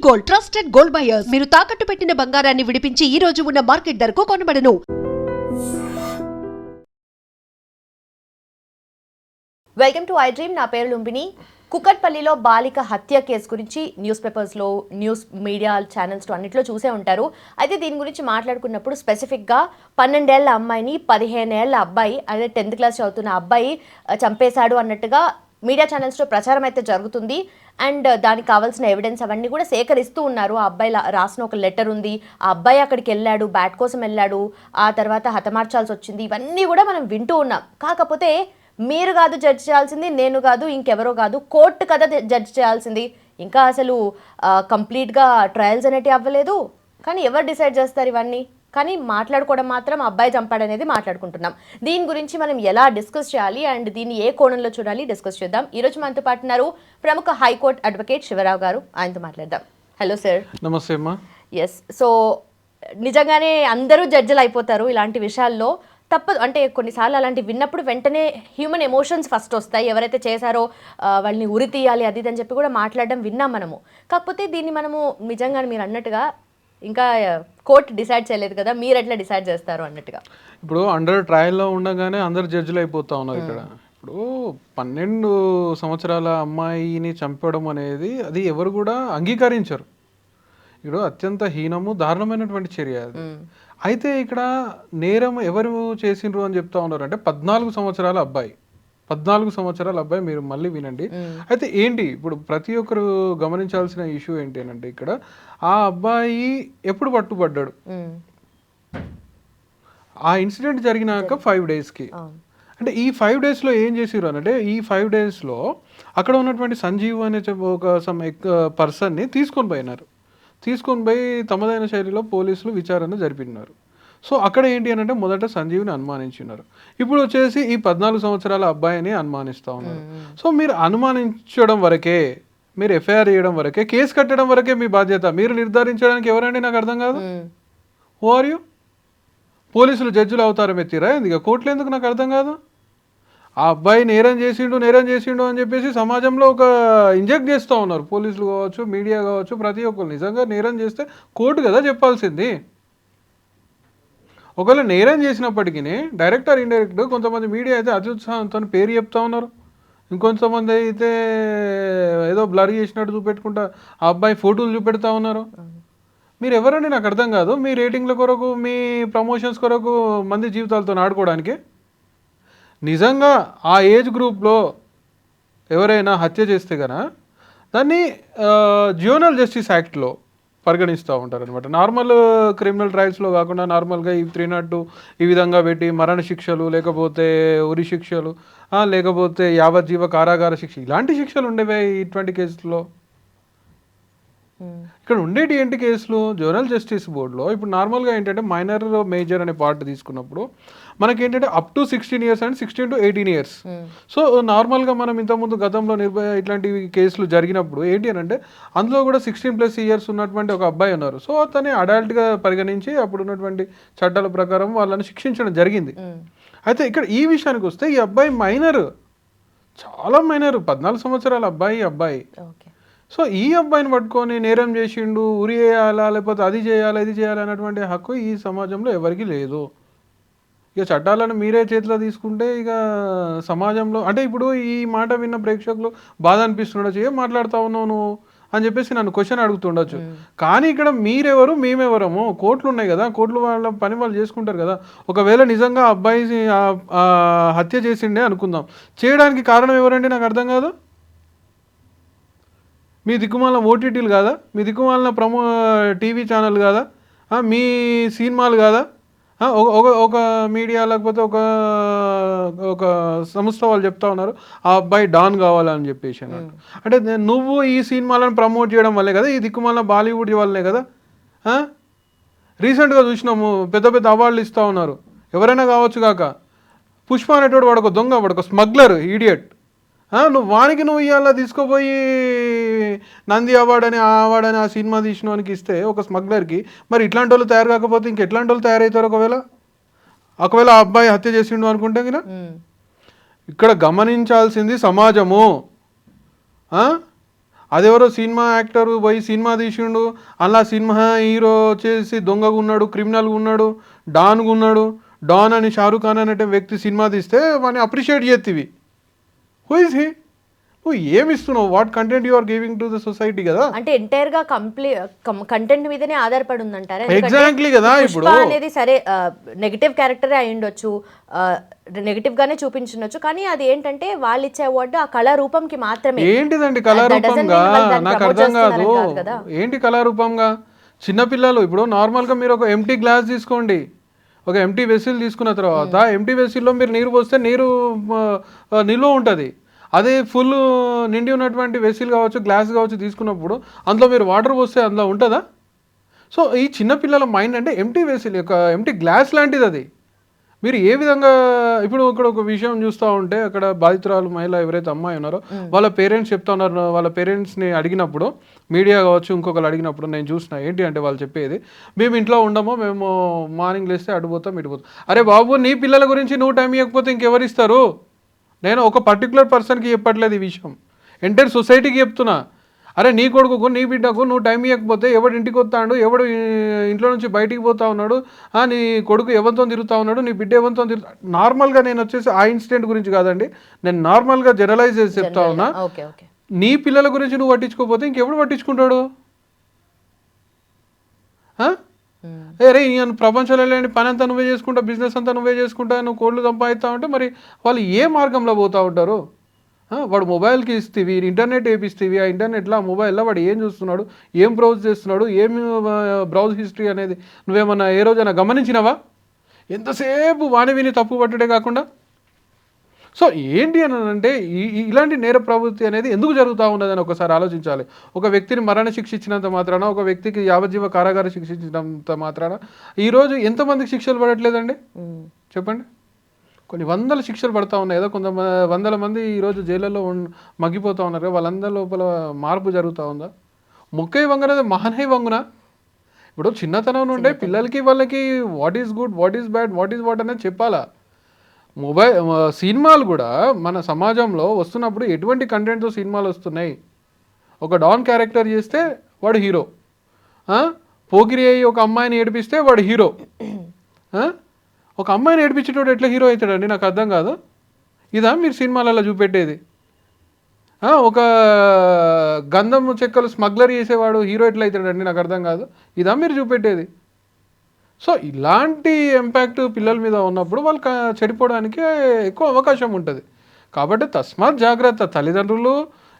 Gold, trusted gold buyers. మీరు తాకట్టు పెట్టిన బంగారాన్ని విడిపించి ఈ రోజు ఉన్న మార్కెట్ ధరకు కొనబడను. Welcome to iDream. నా పేరు లుంబిని. కుకట్పల్లిలో బాలిక హత్య కేసు గురించి న్యూస్ పేపర్స్లో, న్యూస్ మీడియా ఛానల్స్లో అన్నిట్లో చూసే ఉంటారు. అయితే దీని గురించి మాట్లాడుకున్నప్పుడు స్పెసిఫిక్గా 12 ఏళ్ల అమ్మాయిని 15 ఏళ్ల అబ్బాయి, అదే 10th క్లాస్ చదువుతున్న అబ్బాయి చంపేశాడు అన్నట్టుగా మీడియా ఛానల్స్లో ప్రచారం అయితే జరుగుతుంది. అండ్ దానికి కావాల్సిన ఎవిడెన్స్ అవన్నీ కూడా సేకరిస్తూ ఉన్నారు. ఆ అబ్బాయి రాసిన ఒక లెటర్ ఉంది, ఆ అబ్బాయి అక్కడికి వెళ్ళాడు, బ్యాట్ కోసం వెళ్ళాడు, ఆ తర్వాత హతమార్చాల్సి వచ్చింది. ఇవన్నీ కూడా మనం వింటూ ఉన్నాం. కాకపోతే మీరు కాదు జడ్జ్ చేయాల్సింది, నేను కాదు, ఇంకెవరో కాదు, కోర్టు కదా జడ్జ్ చేయాల్సింది. ఇంకా అసలు కంప్లీట్గా ట్రయల్స్ అనేటివి అవ్వలేదు. కానీ ఎవరు డిసైడ్ చేస్తారు ఇవన్నీ? కానీ మాట్లాడుకోవడం మాత్రం అబ్బాయి చంపాడనేది మాట్లాడుకుంటున్నాం. దీని గురించి మనం ఎలా డిస్కస్ చేయాలి అండ్ దీన్ని ఏ కోణంలో చూడాలి డిస్కస్ చేద్దాం. ఈరోజు మనతో పాటు ఉన్నారు ప్రముఖ హైకోర్టు అడ్వకేట్ శివరావు గారు. ఆయనతో మాట్లాడదాం. Hello sir. నమస్తే అమ్మా. ఎస్. సో నిజంగానే అందరూ జడ్జిలు అయిపోతారు ఇలాంటి విషయాల్లో. తప్పదు. అంటే కొన్నిసార్లు అలాంటివి విన్నప్పుడు వెంటనే హ్యూమన్ ఎమోషన్స్ ఫస్ట్ వస్తాయి. ఎవరైతే చేశారో వాళ్ళని ఉరి తీయాలి అది అని చెప్పి కూడా మాట్లాడడం విన్నాం మనము. కాకపోతే దీన్ని మనము నిజంగా మీరు అన్నట్టుగా ఇంకా కోర్టు డిసైడ్ చేయలేదు కదా, మీరు ఎట్లా డిసైడ్ చేస్తారు అన్నట్టుగా. ఇప్పుడు అండర్ ట్రయల్లో ఉండగానే అందరు జడ్జిలు అయిపోతా ఉన్నారు ఇక్కడ. ఇప్పుడు 12 సంవత్సరాల అమ్మాయిని చంపడం అనేది అది ఎవరు కూడా అంగీకరించరు. ఇప్పుడు అత్యంత హీనము, దారుణమైనటువంటి చర్య అది. అయితే ఇక్కడ నేరం ఎవరు చేసిండ్రు అని చెప్తా ఉన్నారు అంటే 14 సంవత్సరాల అబ్బాయి. 14 సంవత్సరాల అబ్బాయి. మీరు మళ్ళీ వినండి. అయితే ఏంటి ఇప్పుడు ప్రతి ఒక్కరు గమనించాల్సిన ఇష్యూ ఏంటి అంటే ఇక్కడ ఆ అబ్బాయి ఎప్పుడు పట్టుబడ్డాడు? ఆ ఇన్సిడెంట్ జరిగినాక 5 డేస్కి. అంటే ఈ 5 డేస్లో ఏం చేసిరు అంటే ఈ 5 డేస్లో అక్కడ ఉన్నటువంటి సంజీవ్ అనే ఒక పర్సన్ని తీసుకొని పోయి తమదైన శైలిలో పోలీసులు విచారణ జరిపినారు. సో అక్కడ ఏంటి అని అంటే మొదట సంజీవ్ని అనుమానించినారు. ఇప్పుడు వచ్చేసి ఈ 14 సంవత్సరాల అబ్బాయిని అనుమానిస్తూ ఉన్నారు. సో మీరు అనుమానించడం వరకే, మీరు ఎఫ్ఐఆర్ చేయడం వరకే, కేసు కట్టడం వరకే మీ బాధ్యత. మీరు నిర్ధారించడానికి ఎవరండి? నాకు అర్థం కాదు. Who are you? పోలీసులు జడ్జిలు అవతారం ఎత్తిరా ఎందుకు? కోర్టులు ఎందుకు? నాకు అర్థం కాదు. ఆ అబ్బాయి నేరం చేసిండు అని చెప్పేసి సమాజంలో ఒక ఇంజెక్ట్ చేస్తూ ఉన్నారు. పోలీసులు కావచ్చు, మీడియా కావచ్చు, ప్రతి ఒక్కరు. నిజంగా నేరం చేస్తే కోర్టు కదా చెప్పాల్సింది. ఒకవేళ నేరం చేసినప్పటికీ డైరెక్ట్ ఆర్ ఇండైరెక్ట్ కొంతమంది మీడియా అయితే అత్యుత్సాహంతో పేరు చెప్తా ఉన్నారు. ఇంకొంతమంది అయితే ఏదో బ్లర్ చేసినట్టు చూపెట్టుకుంటా ఆ అబ్బాయి ఫోటోలు చూపెడతా ఉన్నారు. మీరు ఎవరండి? నాకు అర్థం కాదు. మీ రేటింగ్ల కొరకు, మీ ప్రమోషన్స్ కొరకు మంది జీవితాలతో ఆడుకోవడానికి. నిజంగా ఆ ఏజ్ గ్రూప్లో ఎవరైనా హత్య చేస్తే కనుక దాన్ని జ్యూవెనల్ జస్టిస్ యాక్ట్లో పరిగణిస్తూ ఉంటారు అనమాట. నార్మల్ క్రిమినల్ ట్రయల్స్లో కాకుండా నార్మల్గా ఈ 302 ఈ విధంగా పెట్టి మరణ శిక్షలు, లేకపోతే ఉరి శిక్షలు, లేకపోతే యావజ్జీవ కారాగార శిక్ష, ఇలాంటి శిక్షలు ఉండేవే ఇటువంటి కేసుల్లో. ఇక్కడ ఉండేటి ఏంటి కేసులు? జ్యూవెనల్ జస్టిస్ బోర్డులో ఇప్పుడు నార్మల్గా ఏంటంటే మైనర్, మేజర్ అనే పార్ట్ తీసుకున్నప్పుడు మనకేంటంటే up to 16 years and 16 to 18 years. So నార్మల్గా మనం ఇంతకుముందు గతంలో నిర్భయ ఇట్లాంటి కేసులు జరిగినప్పుడు ఏంటి అని అంటే అందులో కూడా 16+ years ఉన్నటువంటి ఒక అబ్బాయి ఉన్నారు. సో అతన్ని అడల్ట్గా పరిగణించి అప్పుడు ఉన్నటువంటి చట్టాల ప్రకారం వాళ్ళని శిక్షించడం జరిగింది. అయితే ఇక్కడ ఈ విషయానికి వస్తే ఈ అబ్బాయి మైనర్, చాలా మైనర్, 14 సంవత్సరాల అబ్బాయి. సో ఈ అబ్బాయిని పట్టుకొని నేరం చేసిండు, ఉరి వేయాలా, లేకపోతే అది చేయాలా, ఇది చేయాలి అన్నటువంటి హక్కు ఈ సమాజంలో ఎవరికి లేదు. ఇక చట్టాలను మీరే చేతిలో తీసుకుంటే ఇక సమాజంలో అంటే ఇప్పుడు ఈ మాట విన్న ప్రేక్షకులు బాధ అనిపిస్తుండొచ్చు, ఏం మాట్లాడుతా ఉన్నావు నువ్వు అని చెప్పేసి నన్ను క్వశ్చన్ అడుగుతుండొచ్చు. కానీ ఇక్కడ మీరెవరు, మేమెవరము? కోర్టులు ఉన్నాయి కదా, కోర్టులు వాళ్ళ పని వాళ్ళు చేసుకుంటారు కదా. ఒకవేళ నిజంగా అబ్బాయి హత్య చేసిండే అనుకుందాం, చేయడానికి కారణం ఎవరండి? నాకు అర్థం కాదు. మీ దిక్కుమాలిన ఓటీటీలు కాదా? మీ దిక్కుమాలిన టీవీ ఛానల్ కాదా? మీ సినిమాలు కాదా? ఒక మీడియా లేకపోతే ఒక సంస్థ వాళ్ళు చెప్తా ఉన్నారు ఆ అబ్బాయి డాన్ కావాలని చెప్పేసి అన్నట్టు. అంటే నువ్వు ఈ సినిమాలను ప్రమోట్ చేయడం వల్లే కదా, ఈ దిక్కుమాలిన బాలీవుడ్ వల్లనే కదా. రీసెంట్గా చూసినాము పెద్ద పెద్ద అవార్డులు ఇస్తూ ఉన్నారు. ఎవరైనా కావచ్చు కాక, పుష్ప అనేటోడు వాడొక దొంగ, వాడొక స్మగ్లర్, ఈడియట్. నువ్వు ఇవాళ తీసుకుపోయి నంది అవార్డు అని ఆ సినిమా తీసినోనికి ఇస్తే ఒక స్మగ్లర్కి, మరి ఇట్లాంటి వాళ్ళు తయారు కాకపోతే ఇంకెట్లాంటి వాళ్ళు తయారవుతారు? ఒకవేళ ఆ అబ్బాయి హత్య చేసిండు అనుకుంటే కదా. ఇక్కడ గమనించాల్సింది సమాజము. అదెవరో సినిమా యాక్టర్ పోయి సినిమా తీసిండు, అలా సినిమా హీరో వచ్చేసి దొంగగా ఉన్నాడు, క్రిమినల్గా ఉన్నాడు, డాన్గా ఉన్నాడు, డాన్ అని షారూఖ్ ఖాన్ అనే వ్యక్తి సినిమా తీస్తే వాడిని అప్రిషియేట్ చేతివి. Who is he? నువ్వు ఏమి ఇస్తున్నావు? What content you are giving to the society కదా. అంటే ఎంటైర్ గా కంటెంట్ మీదనే ఆధారపడి ఉందంటారా? ఎగ్జాక్ట్లీ కదా. ఇప్పుడు పుష్ప అనేది సరే నెగటివ్ క్యారెక్టరే అయి ఉండొచ్చు, నెగటివ్ గానే చూపించుండొచ్చు, కానీ అది ఏంటంటే వాళ్ళు ఇచ్చే అవార్డు ఆ కళారూపంకి మాత్రమే. ఏంటిదండి కళారూపంగా? నాకు అర్థం కాదు. ఏంటి కళారూపంగా? చిన్నపిల్లలు ఇప్పుడు నార్మల్గా మీరు ఒక ఎంటీ గ్లాస్ తీసుకోండి, ఒక ఎంటీ వెసిల్ తీసుకున్న తర్వాత ఎంటీ వెసిల్లో మీరు నీరు పోస్తే నీరు నిల్వ ఉంటుంది. అదే ఫుల్ నిండి ఉన్నటువంటి వెసిల్ కావచ్చు, గ్లాస్ కావచ్చు తీసుకున్నప్పుడు అందులో మీరు వాటర్ పోస్తే అందులో ఉంటుందా? సో ఈ చిన్నపిల్లల మైండ్ అంటే ఎంటీ వెసిల్, ఒక ఎంటీ గ్లాస్ లాంటిది అది. మీరు ఏ విధంగా ఇప్పుడు ఇక్కడ ఒక విషయం చూస్తూ ఉంటే, అక్కడ బాధితురాలు మహిళ ఎవరైతే అమ్మాయి ఉన్నారో వాళ్ళ పేరెంట్స్ చెప్తా ఉన్నారు, వాళ్ళ పేరెంట్స్ని అడిగినప్పుడు, మీడియా కావచ్చు ఇంకొకరు అడిగినప్పుడు నేను చూసిన ఏంటి అంటే వాళ్ళు చెప్పేది, మేము ఇంట్లో ఉండము, మేము మార్నింగ్ లేస్తే అడిపోతాం ఇటుపోతాం. అరే బాబు, నీ పిల్లల గురించి నువ్వు టైం ఇవ్వకపోతే ఇంకెవరు ఇస్తారు? నేను ఒక పర్టికులర్ పర్సన్కి చెప్పట్లేదు ఈ విషయం, ఎంటైర్ సొసైటీకి చెప్తున్నా. అరే నీ కొడుకుకు నీ బిడ్డకు నువ్వు టైం ఇవ్వకపోతే ఎవడు ఇంటికి వస్తాడు, ఎవడు ఇంట్లో నుంచి బయటికి పోతా ఉన్నాడు, నీ కొడుకు ఎవరితో తిరుగుతూ ఉన్నాడు, నీ బిడ్డ ఎవరితో తిరుగుతా. నార్మల్గా నేను వచ్చేసి ఆ ఇన్సిడెంట్ గురించి కాదండి, నేను నార్మల్గా జనరలైజ్ చేసి చెప్తా ఉన్నా. నీ పిల్లల గురించి నువ్వు పట్టించుకోకపోతే ఇంకెవడు పట్టించుకుంటాడు? అరే నేను ప్రపంచంలో లేని పని అంతా నువ్వే చేసుకుంటా, బిజినెస్ అంతా నువ్వే చేసుకుంటా, నువ్వు కోళ్ళు సంపాదిస్తా ఉంటే మరి వాళ్ళు ఏ మార్గంలో పోతూ ఉంటారు? వాడు మొబైల్కి ఇస్తేవి, ఇంటర్నెట్ వేపిస్తేవి, ఆ ఇంటర్నెట్లో ఆ మొబైల్లో వాడు ఏం చూస్తున్నాడు, ఏం బ్రౌజ్ చేస్తున్నాడు, ఏమి బ్రౌజ్ హిస్టరీ అనేది నువ్వేమన్నా ఏ రోజైనా గమనించినవా? ఎంతసేపు వాణి విని తప్పు పట్టడే కాకుండా. సో ఏంటి అని అంటే ఇలాంటి నేర ప్రవృత్తి అనేది ఎందుకు జరుగుతూ ఉన్నదని ఒకసారి ఆలోచించాలి. ఒక వ్యక్తిని మరణ శిక్ష ఇచ్చినంత మాత్రాన, ఒక వ్యక్తికి యావజ్జీవ కారాగార శిక్ష ఇచ్చినంత మాత్రాన ఈరోజు ఎంతమందికి శిక్షలు పడట్లేదండి చెప్పండి? కొన్ని వందల శిక్షలు పడతా ఉన్నాయి కదా, వందల మంది ఈరోజు జైళ్ళలో మగ్గిపోతూ ఉన్నారు. వాళ్ళందరి లోపల మార్పు జరుగుతూ ఉందా? మొక్కై వంగనది మహనై వంగునా? ఇప్పుడు చిన్నతనం నుండే పిల్లలకి వాళ్ళకి what is good, what is bad, what is what అనేది చెప్పాలా. సినిమాలు కూడా మన సమాజంలో వస్తున్నప్పుడు ఎటువంటి కంటెంట్తో సినిమాలు వస్తున్నాయి? ఒక డాన్ క్యారెక్టర్ చేస్తే వాడు హీరో, పోకిరి అయ్యి ఒక అమ్మాయిని ఏడిపిస్తే వాడు హీరో. ఒక అమ్మాయిని ఏడిపించేటోడు ఎట్లా హీరో అవుతాడండి? నాకు అర్థం కాదు. ఇదా మీరు సినిమాలలో చూపెట్టేది? ఒక గంధం చెక్కలు స్మగ్లర్ చేసేవాడు హీరో ఎట్లా అవుతాడండి? నాకు అర్థం కాదు. ఇదా మీరు చూపెట్టేది? సో ఇలాంటి ఇంపాక్ట్ పిల్లల మీద ఉన్నప్పుడు వాళ్ళు చెడిపోవడానికి ఎక్కువ అవకాశం ఉంటుంది. కాబట్టి తస్మాత్ జాగ్రత్త. తల్లిదండ్రులు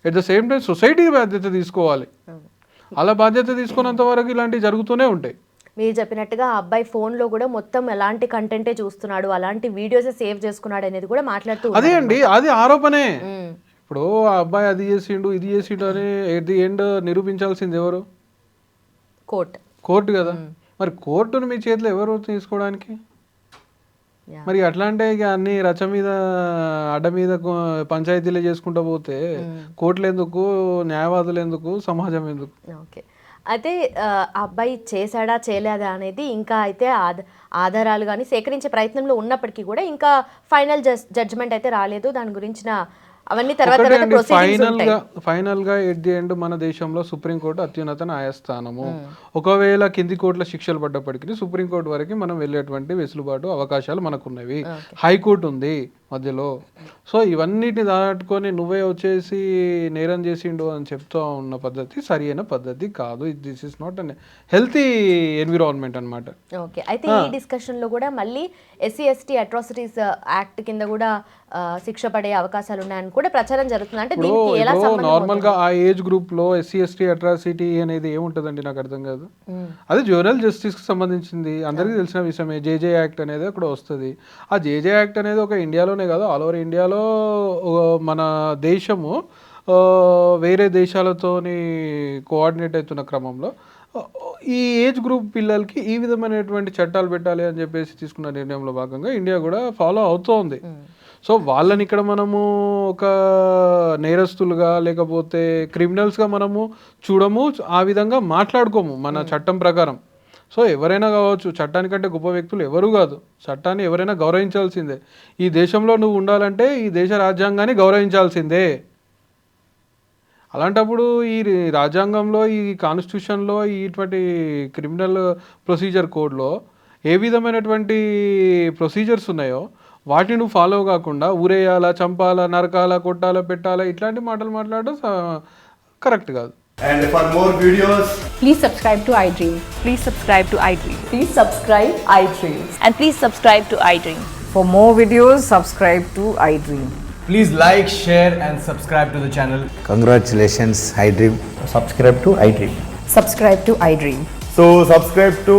at the same time society బాధ్యత తీసుకోవాలి. అలా బాధ్యత తీసుకున్నంత వరకు ఇలాంటివి జరుగుతూనే ఉంటాయి. మీరు చెప్పినట్టుగా ఆ అబ్బాయి ఫోన్లో కూడా మొత్తం ఎలాంటి కంటెంటే చూస్తున్నాడు, అలాంటి వీడియోసే సేవ్ చేసుకున్నాడు అనేది కూడా మాట్లాడుతూ అదే అండి, అది ఆరోపణే. ఇప్పుడు ఆ అబ్బాయి అది చేసిండు ఇది చేసిండు అని ఎట్ ది ఎండ్ నిరూపించాల్సింది ఎవరు? కోర్టు కదా. మరి కోర్టును మీ చేతిలో ఎవరు తీసుకోవడానికి? మరి అట్లా అంటే ఇక అన్ని రచ మీద అడ్డ మీద పంచాయతీలే చేసుకుంటూ పోతే కోర్టులు ఎందుకు, న్యాయవాదులు ఎందుకు, సమాజం ఎందుకు? ఓకే, అయితే అబ్బాయి చేశాడా చేయలేదా అనేది ఇంకా అయితే ఆధారాలు కానీ సేకరించే ప్రయత్నంలో ఉన్నప్పటికీ కూడా ఇంకా ఫైనల్ జడ్జ్మెంట్ అయితే రాలేదు. దాని గురించిన అవన్నీ తర్వాత ఫైనల్ గా ఎట్ ది ఎండ్ మన దేశంలో సుప్రీంకోర్టు అత్యున్నత న్యాయస్థానము. ఒకవేళ కింది కోర్టుల శిక్షలు పడ్డప్పటికీ సుప్రీంకోర్టు వరకు మనం వెళ్ళేటువంటి వెసులుబాటు అవకాశాలు మనకున్నవి. హైకోర్టు ఉంది మధ్యలో. సో ఇవన్నిటిని దాటుకొని నువ్వే వచ్చేసి నేరం చేసిండు అని చెప్తూ ఉన్న పద్ధతి సరి అయిన పద్ధతి కాదు. This is not an healthy environment అనమాట. ఓకే, అయితే ఈ డిస్కషన్ లో కూడా మళ్ళీ SC ST అట్రాసిటీస్ యాక్ట్ కింద కూడా శిక్ష పడే అవకాశాలు ఉన్నాయని కూడా ప్రచారం జరుగుతుంది. అంటే దీనికి ఎలా సంబంధం? నార్మల్ గా ఆ ఏజ్ గ్రూప్ లో SC ST అట్రాసిటీ అనేది ఏముంటదండి? నాకు అర్థం కాదు. అది జ్యూవెనైల్ జస్టిస్ కి సంబంధించింది, అందరికీ తెలిసిన విషయమే. JJ యాక్ట్ అనేది అక్కడ వస్తుంది. ఆ JJ యాక్ట్ అనేది ఒక ఇండియాలోనే కాదు, ఆల్ ఓవర్ ఇండియాలో మన దేశము వేరే దేశాలతోని కోఆర్డినేట్ అవుతున్న క్రమంలో ఈ ఏజ్ గ్రూప్ పిల్లలకి ఈ విధమైనటువంటి చట్టాలు పెట్టాలి అని చెప్పేసి తీసుకున్న నిర్ణయంలో భాగంగా ఇండియా కూడా ఫాలో అవుతోంది. సో వాళ్ళని ఇక్కడ మనము ఒక నేరస్తులుగా లేకపోతే క్రిమినల్స్గా మనము చూడము, ఆ విధంగా మాట్లాడుకోము మన చట్టం ప్రకారం. సో ఎవరైనా కావచ్చు, చట్టానికంటే గొప్ప వ్యక్తులు ఎవరు కాదు. చట్టాన్ని ఎవరైనా గౌరవించాల్సిందే. ఈ దేశంలో నువ్వు ఉండాలంటే ఈ దేశ రాజ్యాంగాన్ని గౌరవించాల్సిందే. అలాంటప్పుడు ఈ రాజ్యాంగంలో, ఈ కాన్స్టిట్యూషన్లో, ఇటువంటి క్రిమినల్ ప్రొసీజర్ కోడ్లో ఏ విధమైనటువంటి ప్రొసీజర్స్ ఉన్నాయో వాటిని నువ్వు ఫాలో కాకుండా ఊరేయాలా, చంపాలా, నరకాలా, కొట్టాలా, పెట్టాలా ఇట్లాంటి మాటలు మాట్లాడడం కరెక్ట్ కాదు. And for more videos, Please subscribe to iDream. Please subscribe to iDream. Please subscribe iDream. And please subscribe to iDream. For more videos, subscribe to iDream. please like, share and subscribe to the channel. Congratulations, iDream. Subscribe to iDream. Subscribe to iDream. So subscribe to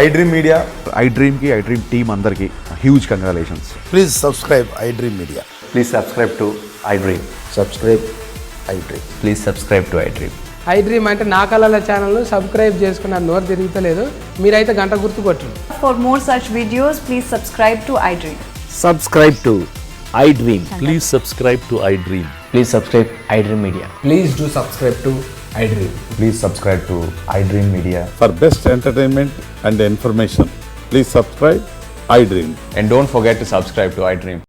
iDream Media. iDream की iDream team अंदर की huge congratulations. Please subscribe iDream Media. Please subscribe to iDream. Subscribe iDream. Please subscribe to iDream. iDream అంటే నా కళల channel subscribe చేసుకున్న నోరు తిరుగుతలేదు, మీరైతే గంట గుర్తు కొట్టండి. For more such videos, please subscribe to iDream. Subscribe to iDream. Please subscribe to iDream. Please subscribe iDream Media. Please do subscribe to iDream. Please subscribe to iDream Media. For best entertainment and information, please subscribe iDream. And don't forget to subscribe to iDream.